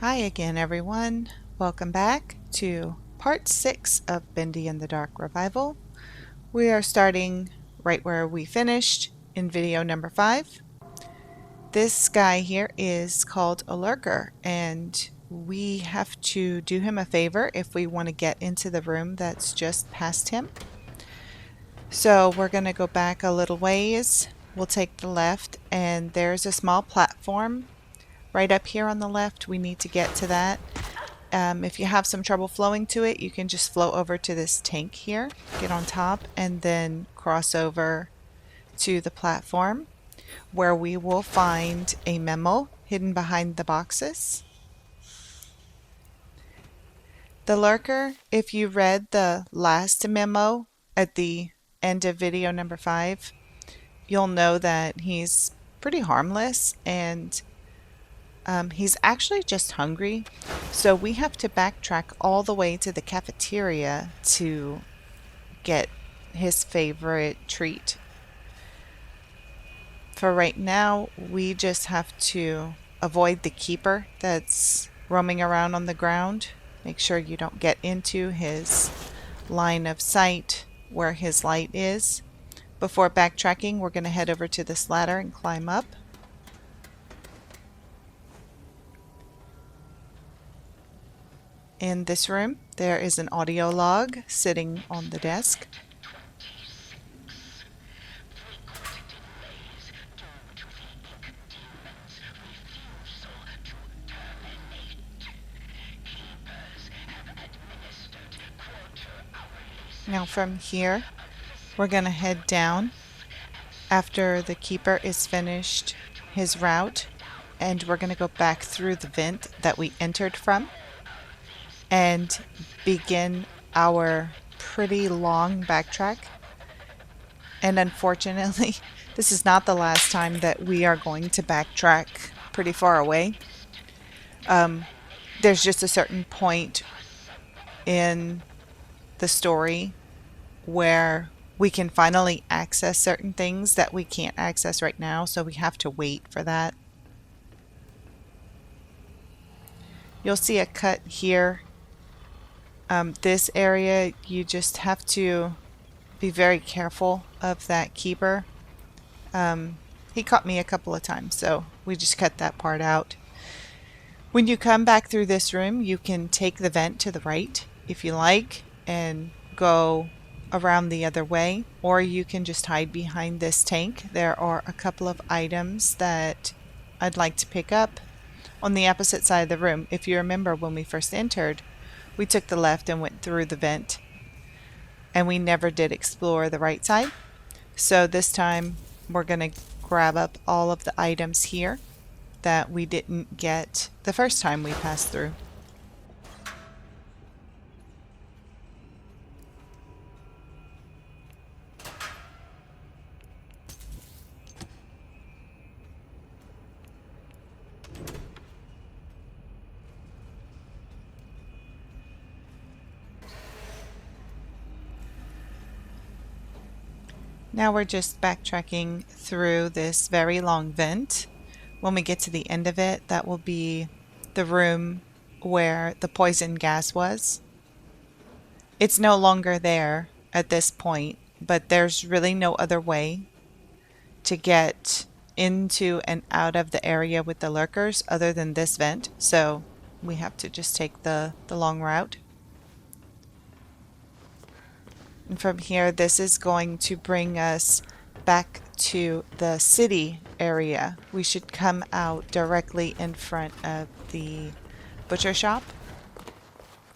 Hi again, everyone. Welcome back to part 6 of Bendy and the Dark Revival. We are starting right where we finished in video number 5. This guy here is called a lurker, and we have to do him a favor if we want to get into the room that's just past him. So we're going to go back a little ways. We'll take the left, and there's a small platform right up here on the left. We need to get to that. If you have some trouble flowing to it, you can just flow over to this tank here, get on top, and then cross over to the platform where we will find a memo hidden behind the boxes. The lurker, if you read the last memo at the end of video number 5, you'll know that he's pretty harmless and he's actually just hungry. So we have to backtrack all the way to the cafeteria to get his favorite treat. For right now, we just have to avoid the keeper that's roaming around on the ground. Make sure you don't get into his line of sight where his light is. Before backtracking, we're going to head over to this ladder and climb up. In this room, there is an audio log sitting on the desk. Now from here, we're going to head down after the keeper is finished his route, and we're going to go back through the vent that we entered from and begin our pretty long backtrack. And unfortunately, this is not the last time that we are going to backtrack pretty far away. There's just a certain point in the story where we can finally access certain things that we can't access right now, so we have to wait for that. You'll see a cut here. This area, you just have to be very careful of that keeper. He caught me a couple of times, so we just cut that part out. When you come back through this room, you can take the vent to the right if you like and go around the other way, or you can just hide behind this tank. There are a couple of items that I'd like to pick up on the opposite side of the room. If you remember, when we first entered, we took the left and went through the vent, and we never did explore the right side. So this time we're going to grab up all of the items here that we didn't get the first time we passed through. Now we're just backtracking through this very long vent. When we get to the end of it, that will be the room where the poison gas was. It's no longer there at this point, but there's really no other way to get into and out of the area with the lurkers other than this vent, so we have to just take the long route. And from here, this is going to bring us back to the city area. We should come out directly in front of the butcher shop,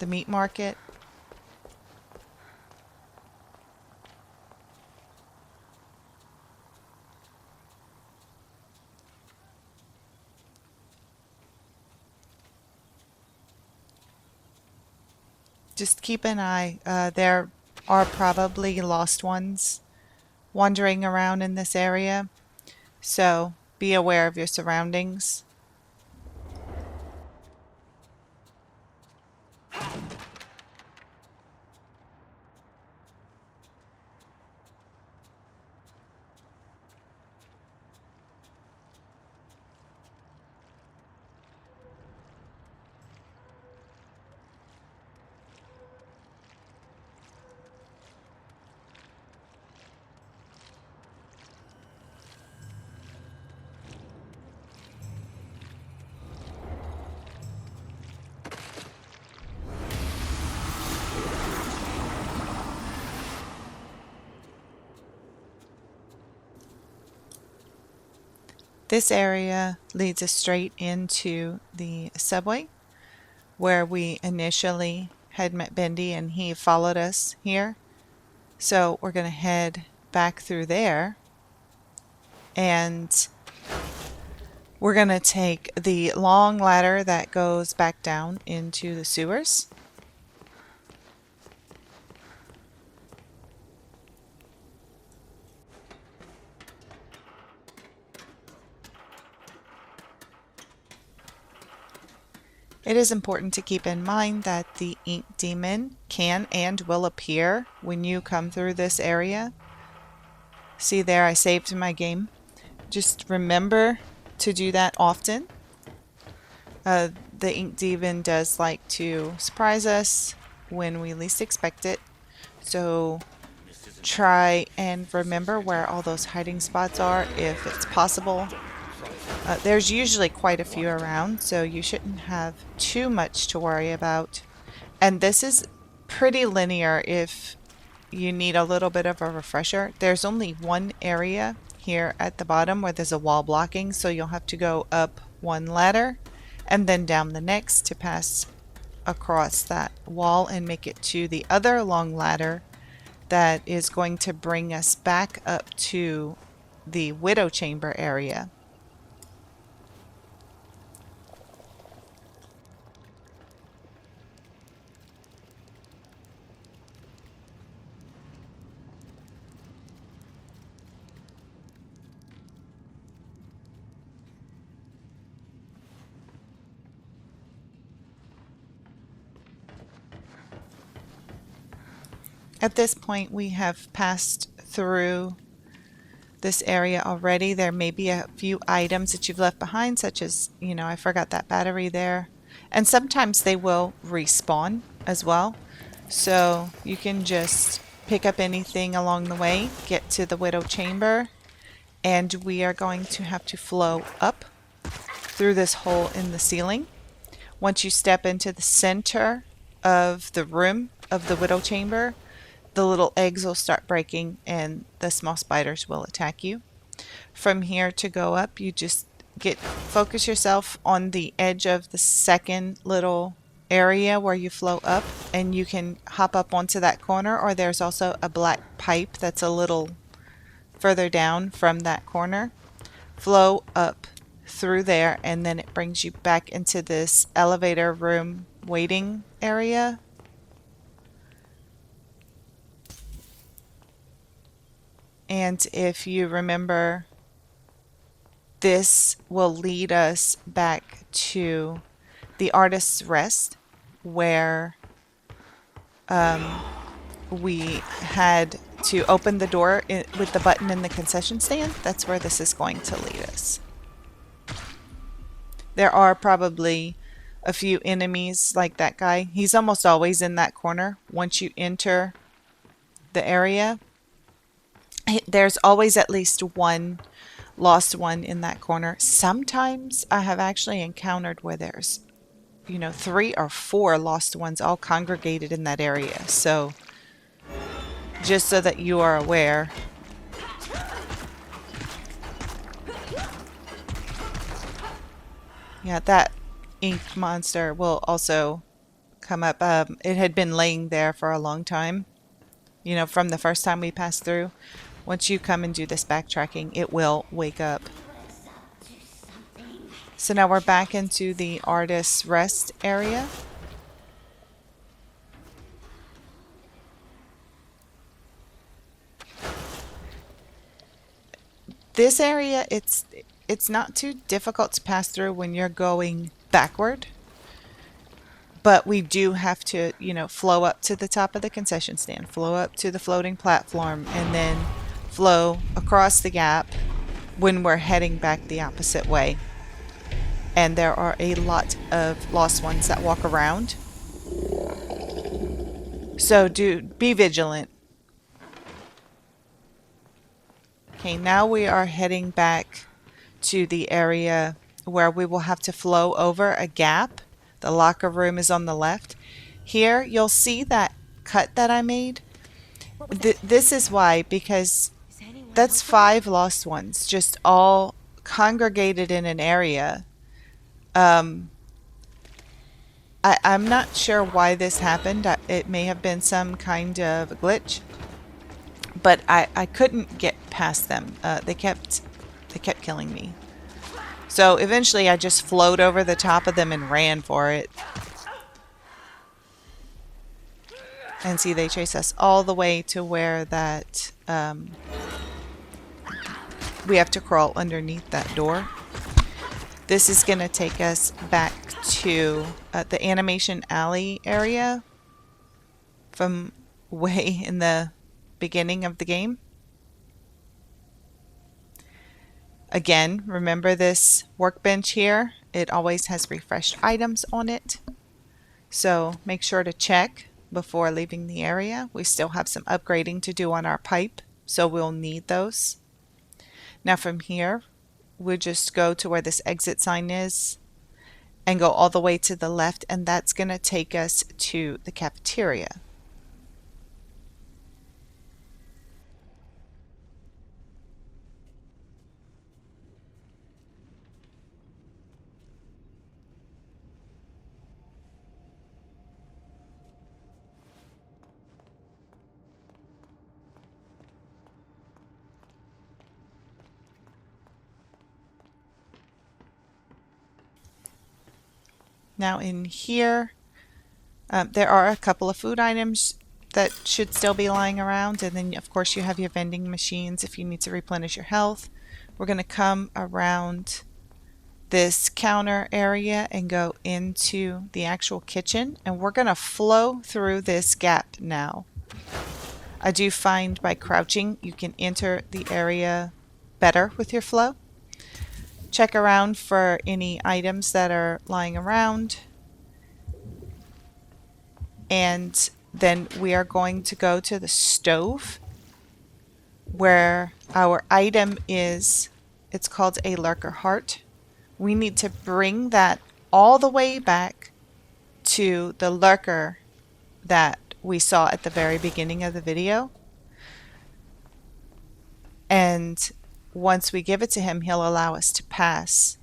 the meat market. Just keep an eye. There are probably lost ones wandering around in this area, so be aware of your surroundings. This area leads us straight into the subway where we initially had met Bendy and he followed us here. So we're going to head back through there and we're going to take the long ladder that goes back down into the sewers. It is important to keep in mind that the ink demon can and will appear when you come through this area. See there, I saved my game. Just remember to do that often. The ink demon does like to surprise us when we least expect it. So try and remember where all those hiding spots are if it's possible. There's usually quite a few around, so you shouldn't have too much to worry about. And this is pretty linear if you need a little bit of a refresher. There's only one area here at the bottom where there's a wall blocking, so you'll have to go up one ladder and then down the next to pass across that wall and make it to the other long ladder that is going to bring us back up to the widow chamber area. At this point, we have passed through this area already. There may be a few items that you've left behind, such as, I forgot that battery there. And sometimes they will respawn as well. So you can just pick up anything along the way, get to the widow chamber, and we are going to have to flow up through this hole in the ceiling. Once you step into the center of the room of the widow chamber, the little eggs will start breaking and the small spiders will attack you. From here to go up, you just focus yourself on the edge of the second little area where you flow up, and you can hop up onto that corner, or there's also a black pipe that's a little further down from that corner. Flow up through there and then it brings you back into this elevator room waiting area. And if you remember, this will lead us back to the Artist's Rest, where we had to open the door with the button in the concession stand. That's where this is going to lead us. There are probably a few enemies like that guy. He's almost always in that corner. Once you enter the area, there's always at least one lost one in that corner. Sometimes I have actually encountered where there's 3 or 4 lost ones all congregated in that area. So just so that you are aware. Yeah, that ink monster will also come up. It had been laying there for a long time, from the first time we passed through. Once you come and do this backtracking, it will wake up. So now we're back into the Artist's Rest area. This area, it's not too difficult to pass through when you're going backward. But we do have to, flow up to the top of the concession stand, flow up to the floating platform, and then flow across the gap when we're heading back the opposite way. And there are a lot of lost ones that walk around. So be vigilant. Okay, now we are heading back to the area where we will have to flow over a gap. The locker room is on the left. Here, you'll see that cut that I made. This is why, because that's 5 lost ones, just all congregated in an area. I'm not sure why this happened. It may have been some kind of glitch, but I couldn't get past them. They kept killing me. So eventually I just flowed over the top of them and ran for it. And see, they chase us all the way to where that we have to crawl underneath that door. This is going to take us back to the animation alley area from way in the beginning of the game. Again, remember this workbench here? It always has refreshed items on it. So make sure to check before leaving the area. We still have some upgrading to do on our pipe, so we'll need those. Now from here, we'll just go to where this exit sign is and go all the way to the left, and that's going to take us to the cafeteria. Now in here, there are a couple of food items that should still be lying around, and then of course you have your vending machines if you need to replenish your health. We're going to come around this counter area and go into the actual kitchen, and we're going to flow through this gap now. I do find by crouching you can enter the area better with your flow. Check around for any items that are lying around. And then we are going to go to the stove where our item is. It's called a Lurker Heart. We need to bring that all the way back to the lurker that we saw at the very beginning of the video. And once we give it to him, he'll allow us to pass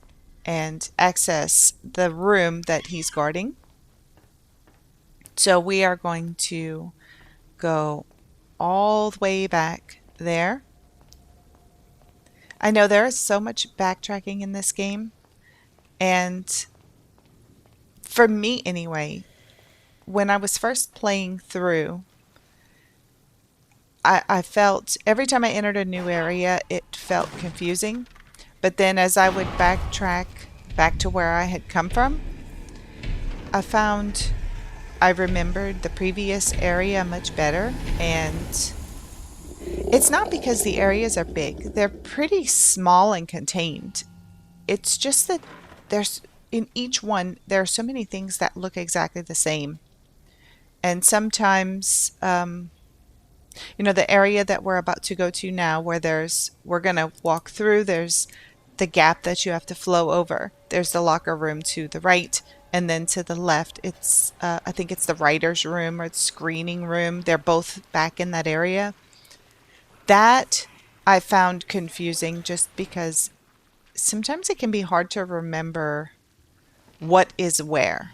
and access the room that he's guarding. So we are going to go all the way back there. I know there is so much backtracking in this game, and for me anyway, when I was first playing through, I felt every time I entered a new area, it felt confusing. But then as I would backtrack back to where I had come from, I found I remembered the previous area much better. And it's not because the areas are big. They're pretty small and contained. It's just that there's in each one, there are so many things that look exactly the same. And sometimes you know, the area that we're about to go to now, where we're going to walk through, there's the gap that you have to flow over. There's the locker room to the right, and then to the left, it's, I think it's the writer's room or the screening room. They're both back in that area. That I found confusing just because sometimes it can be hard to remember what is where,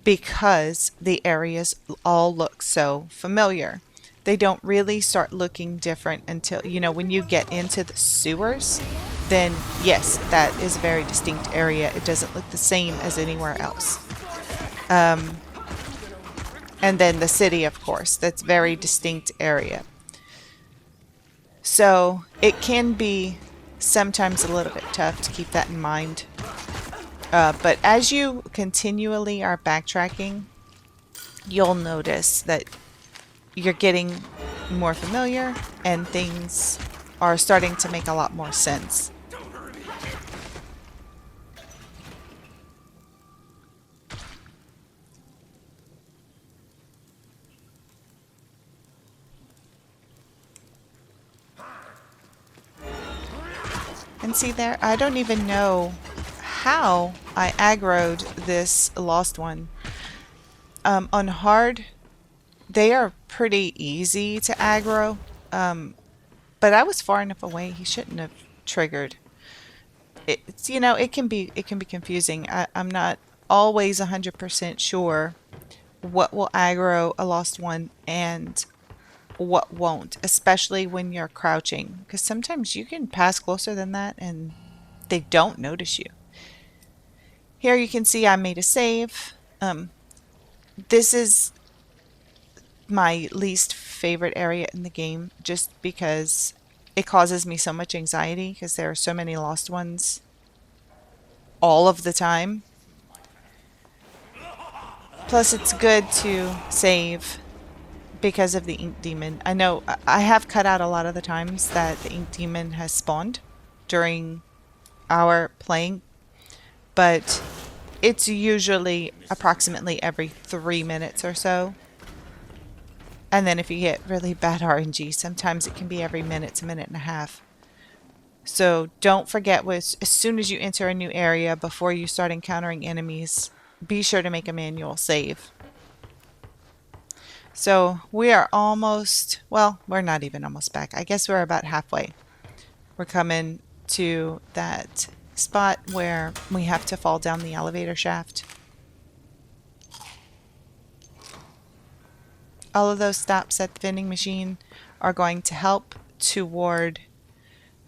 because the areas all look so familiar. They don't really start looking different until, you know, when you get into the sewers, then yes, that is a very distinct area. It doesn't look the same as anywhere else. And then the city, of course, that's a very distinct area. So it can be sometimes a little bit tough to keep that in mind. But as you continually are backtracking, you'll notice that you're getting more familiar and things are starting to make a lot more sense. And see there, I don't even know how I aggroed this lost one. On hard, they are pretty easy to aggro, but I was far enough away he shouldn't have triggered. it's, you know, it can be confusing. I'm not always 100% sure what will aggro a lost one and what won't, especially when you're crouching, because sometimes you can pass closer than that and they don't notice you. Here you can see I made a save. This is my least favorite area in the game just because it causes me so much anxiety because there are so many lost ones all of the time. Plus it's good to save because of the ink demon. I know I have cut out a lot of the times that the ink demon has spawned during our playing, but it's usually approximately every 3 minutes or so. And then if you get really bad RNG, sometimes it can be every minute to minute and a half. So don't forget, as soon as you enter a new area, before you start encountering enemies, be sure to make a manual save. So we are almost, well, we're not even almost back. I guess we're about halfway. We're coming to that spot where we have to fall down the elevator shaft. All of those stops at the vending machine are going to help toward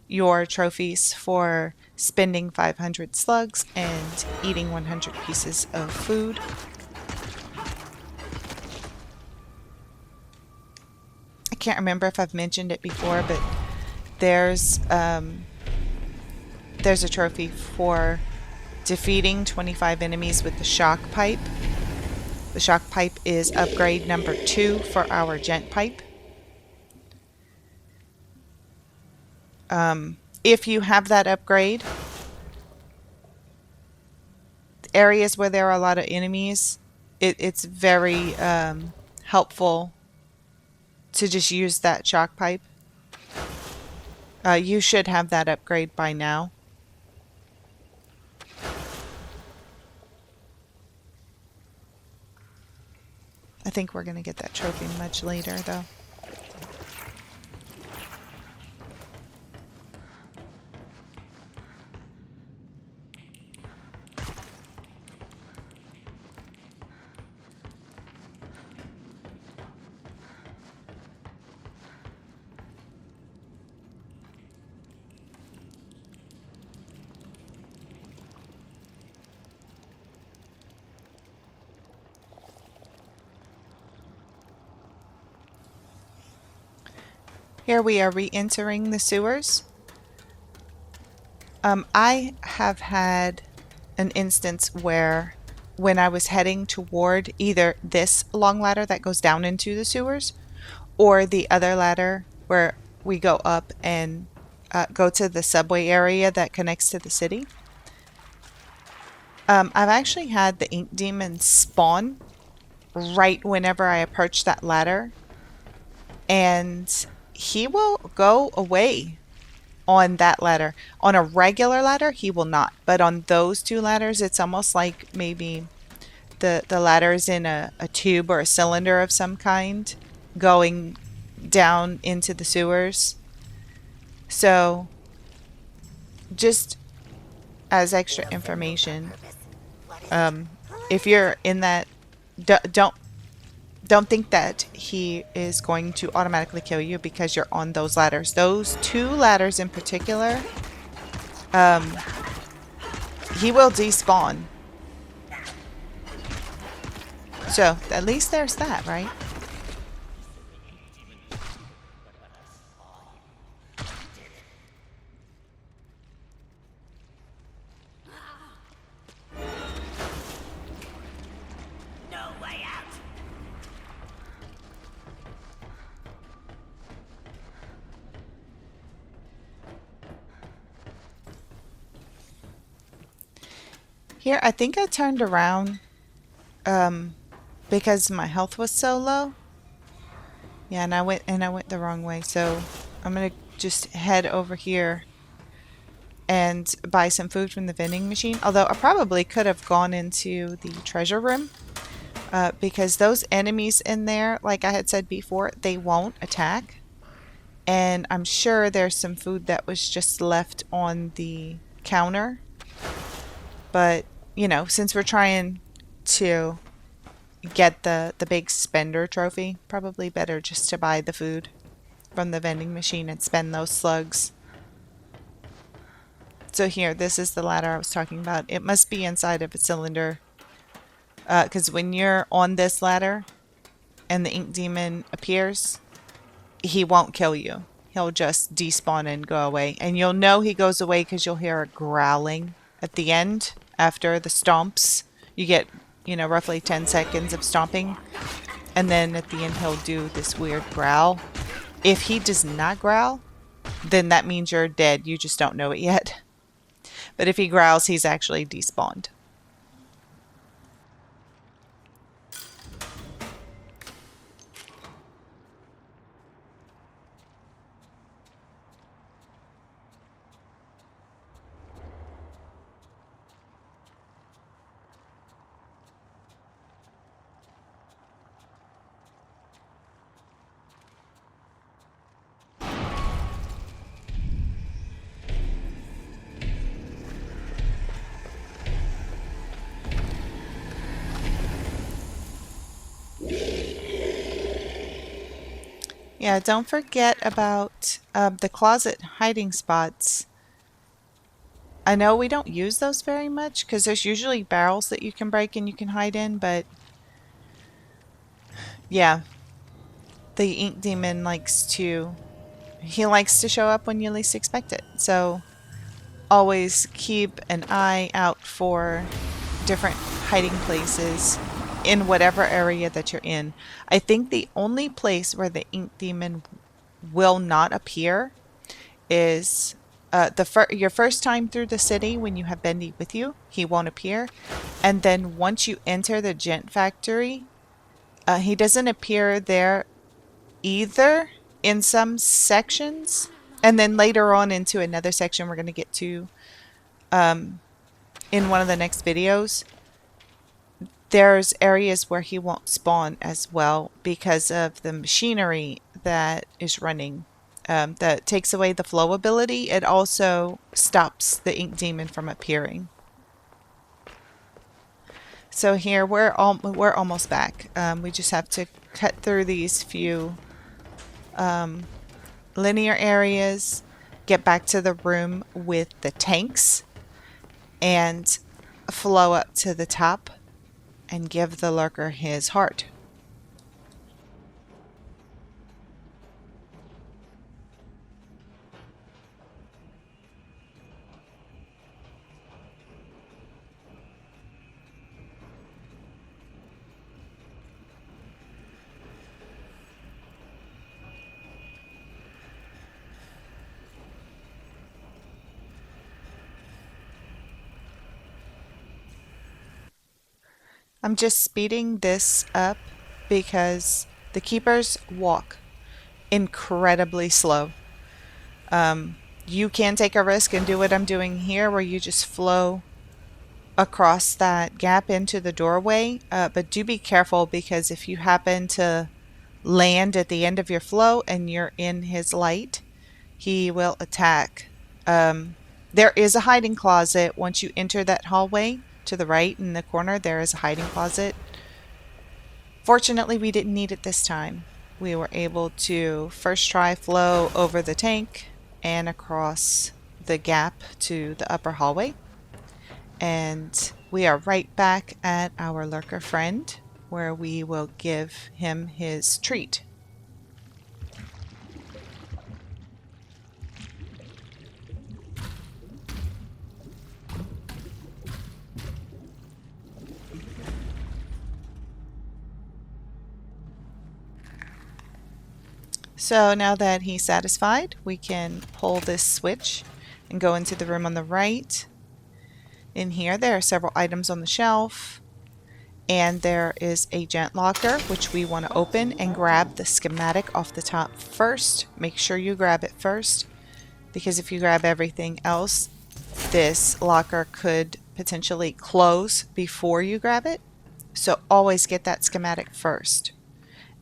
your trophies for spending 500 slugs and eating 100 pieces of food. I can't remember if I've mentioned it before, but there's a trophy for defeating 25 enemies with the shock pipe. The shock pipe is upgrade number 2 for our Gent pipe. If you have that upgrade, areas where there are a lot of enemies, it's very helpful to just use that shock pipe. You should have that upgrade by now. I think we're going to get that trophy much later, though. Here we are re-entering the sewers. I have had an instance where when I was heading toward either this long ladder that goes down into the sewers or the other ladder where we go up and go to the subway area that connects to the city, I've actually had the ink demon spawn right whenever I approach that ladder, and he will go away on that ladder. On a regular ladder, he will not. But on those two ladders, it's almost like maybe the ladder is in a tube or a cylinder of some kind going down into the sewers. So, just as extra information, if you're in that, don't think that he is going to automatically kill you because you're on those ladders. Those two ladders in particular, he will despawn. So, at least there's that, right? Here, I think I turned around because my health was so low. Yeah, and I went the wrong way. So I'm gonna just head over here and buy some food from the vending machine. Although I probably could have gone into the treasure room because those enemies in there, like I had said before, they won't attack. And I'm sure there's some food that was just left on the counter. But, you know, since we're trying to get the big spender trophy, probably better just to buy the food from the vending machine and spend those slugs. So here, this is the ladder I was talking about. It must be inside of a cylinder, because when you're on this ladder and the ink demon appears, he won't kill you. He'll just despawn and go away. And you'll know he goes away because you'll hear a growling at the end after the stomps. You get, you know, roughly 10 seconds of stomping. And then at the end he'll do this weird growl. If he does not growl, then that means you're dead. You just don't know it yet. But if he growls, he's actually despawned. Yeah, don't forget about the closet hiding spots. I know we don't use those very much because there's usually barrels that you can break and you can hide in, but yeah, the ink demon likes to show up when you least expect it. So always keep an eye out for different hiding places in whatever area that you're in. I think the only place where the ink demon will not appear is your first time through the city when you have Bendy with you. He won't appear. And then once you enter the Gent factory, he doesn't appear there either in some sections. And then later on into another section we're going to get to in one of the next videos. There's areas where he won't spawn as well because of the machinery that is running that takes away the flow ability. It also stops the ink demon from appearing. So here we're almost back. We just have to cut through these few linear areas, get back to the room with the tanks, and flow up to the top and give the lurker his heart. I'm just speeding this up because the keepers walk incredibly slow. You can take a risk and do what I'm doing here, where you just flow across that gap into the doorway, but do be careful, because if you happen to land at the end of your flow and you're in his light, he will attack. There is a hiding closet once you enter that hallway. To the right in the corner there is a hiding closet. Fortunately we didn't need it this time. We were able to first try flow over the tank and across the gap to the upper hallway, and we are right back at our lurker friend, where we will give him his treat. So now that he's satisfied, we can pull this switch and go into the room on the right. In here there are several items on the shelf, and there is a Gent locker which we want to open and grab the schematic off the top first. Make sure you grab it first, because if you grab everything else, this locker could potentially close before you grab it. So always get that schematic first.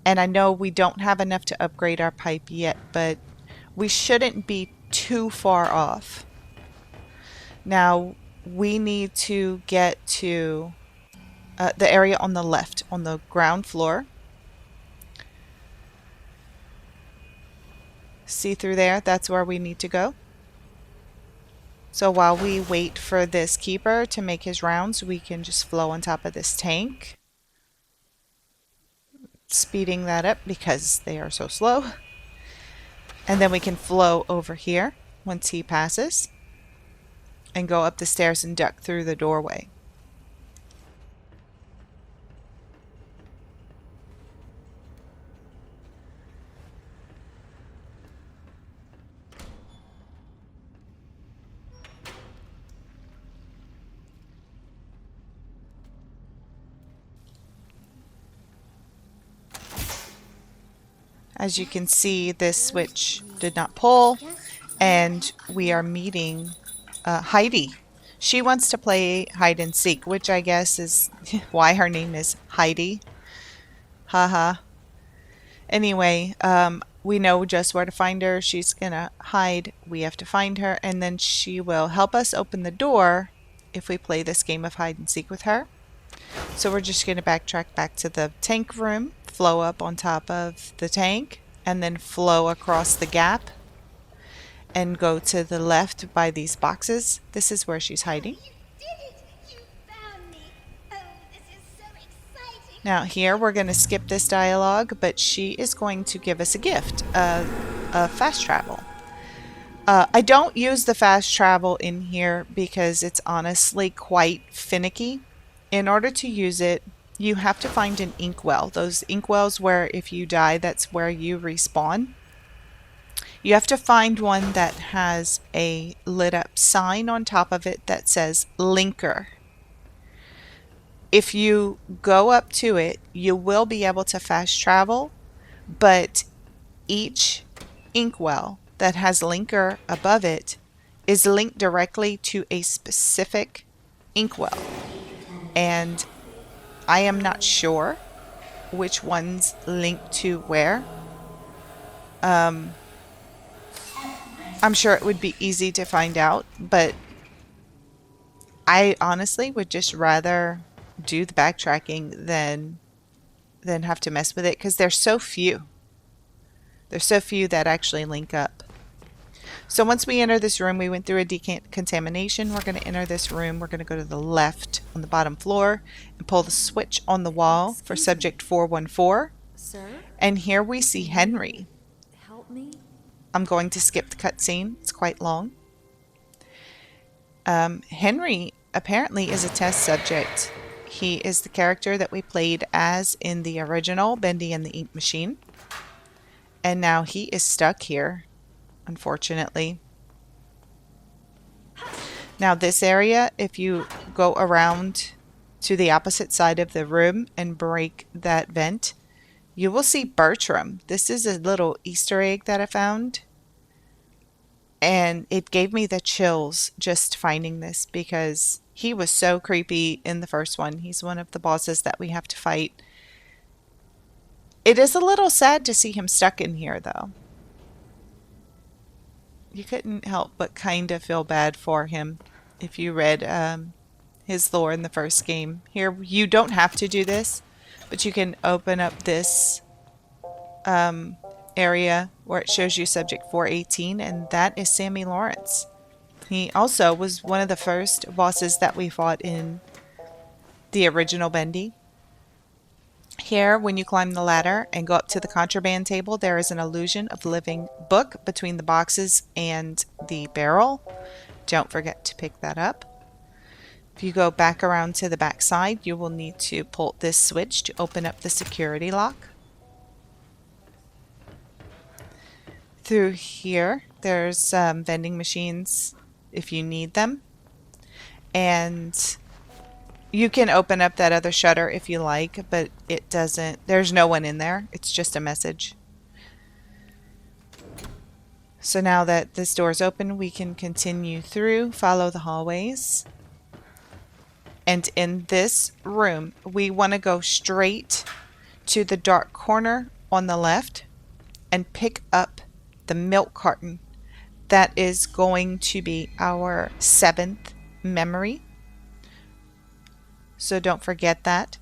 And I know we don't have enough to upgrade our pipe yet, but we shouldn't be too far off. Now we need to get to the area on the left, on the ground floor. See through there? That's where we need to go. So while we wait for this keeper to make his rounds, we can just flow on top of this tank. Speeding that up because they are so slow. And then we can flow over here once he passes and go up the stairs and duck through the doorway. As you can see, this switch did not pull, and we are meeting Heidi. She wants to play hide and seek, which I guess is why her name is Heidi. Haha. Anyway, we know just where to find her. She's gonna hide. We have to find her, and then she will help us open the door if we play this game of hide and seek with her. So we're just gonna backtrack back to the tank room, flow up on top of the tank, and then flow across the gap and go to the left by these boxes. This is where she's hiding. Now here we're going to skip this dialogue, but she is going to give us a gift, a fast travel. I don't use the fast travel in here because it's honestly quite finicky. In order to use it, you have to find an inkwell. Those inkwells where if you die, that's where you respawn. You have to find one that has a lit up sign on top of it that says Lurker. If you go up to it, you will be able to fast travel, but each inkwell that has Lurker above it is linked directly to a specific inkwell. And I am not sure which one's linked to where. I'm sure it would be easy to find out, but I honestly would just rather do the backtracking than have to mess with it because there's so few. There's so few that actually link up. So once we enter this room, we went through a decontamination. We're going to enter this room. We're going to go to the left on the bottom floor and pull the switch on the wall for subject 414. Sir? And here we see Henry. Help me? I'm going to skip the cutscene. It's quite long. Henry apparently is a test subject. He is the character that we played as in the original Bendy and the Ink Machine. And now he is stuck here, unfortunately. Now this area, if you go around to the opposite side of the room and break that vent, you will see Bertrum. This is a little Easter egg that I found. And it gave me the chills just finding this because he was so creepy in the first one. He's one of the bosses that we have to fight. It is a little sad to see him stuck in here though. You couldn't help but kind of feel bad for him if you read his lore in the first game. Here, you don't have to do this, but you can open up this area where it shows you subject 418, and that is Sammy Lawrence. He also was one of the first bosses that we fought in the original Bendy. Here, when you climb the ladder and go up to the contraband table, there is an illusion of living book between the boxes and the barrel. Don't forget to pick that up. If you go back around to the back side, you will need to pull this switch to open up the security lock. Through here, there's vending machines if you need them. And you can open up that other shutter if you like, but it doesn't, there's no one in there. It's just a message. So now that this door is open, we can continue through, follow the hallways. And in this room, we want to go straight to the dark corner on the left and pick up the milk carton. That is going to be our 7th memory. So don't forget that.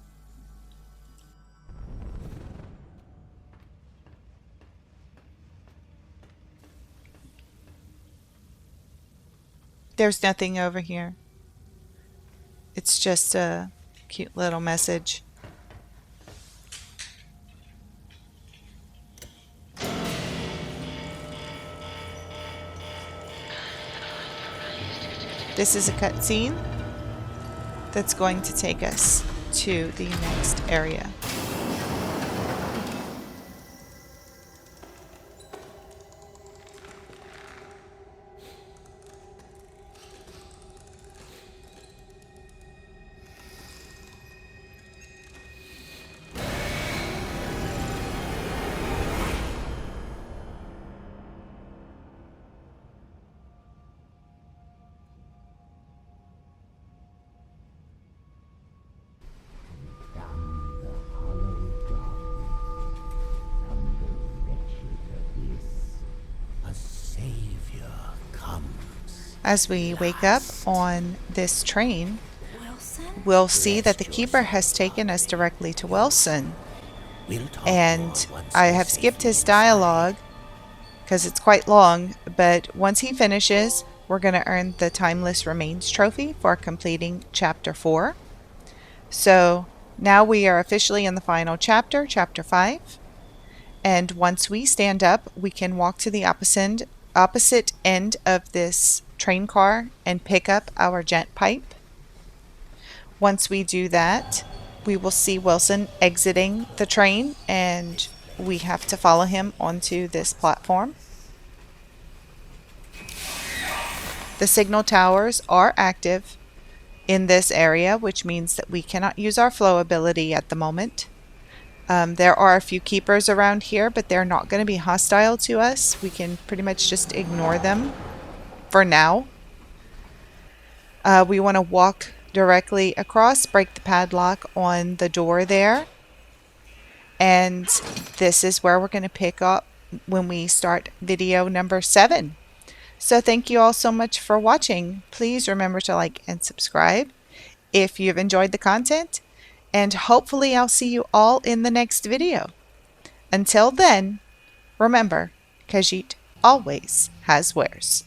There's nothing over here. It's just a cute little message. This is a cutscene that's going to take us to the next area. As we wake up on this train, we'll see that the Keeper has taken us directly to Wilson. And I have skipped his dialogue because it's quite long, but once he finishes, we're going to earn the Timeless Remains trophy for completing Chapter 4. So now we are officially in the final chapter, Chapter 5. And once we stand up, we can walk to the opposite end of this train car and pick up our Gent pipe. Once we do that, we will see Wilson exiting the train, and we have to follow him onto this platform. The signal towers are active in this area, which means that we cannot use our flow ability at the moment. There are a few keepers around here, but they're not going to be hostile to us. We can pretty much just ignore them for now. We want to walk directly across, break the padlock on the door there. And this is where we're going to pick up when we start video number 7. So thank you all so much for watching. Please remember to like and subscribe if you've enjoyed the content. And hopefully I'll see you all in the next video. Until then, remember, Khajiit always has wares.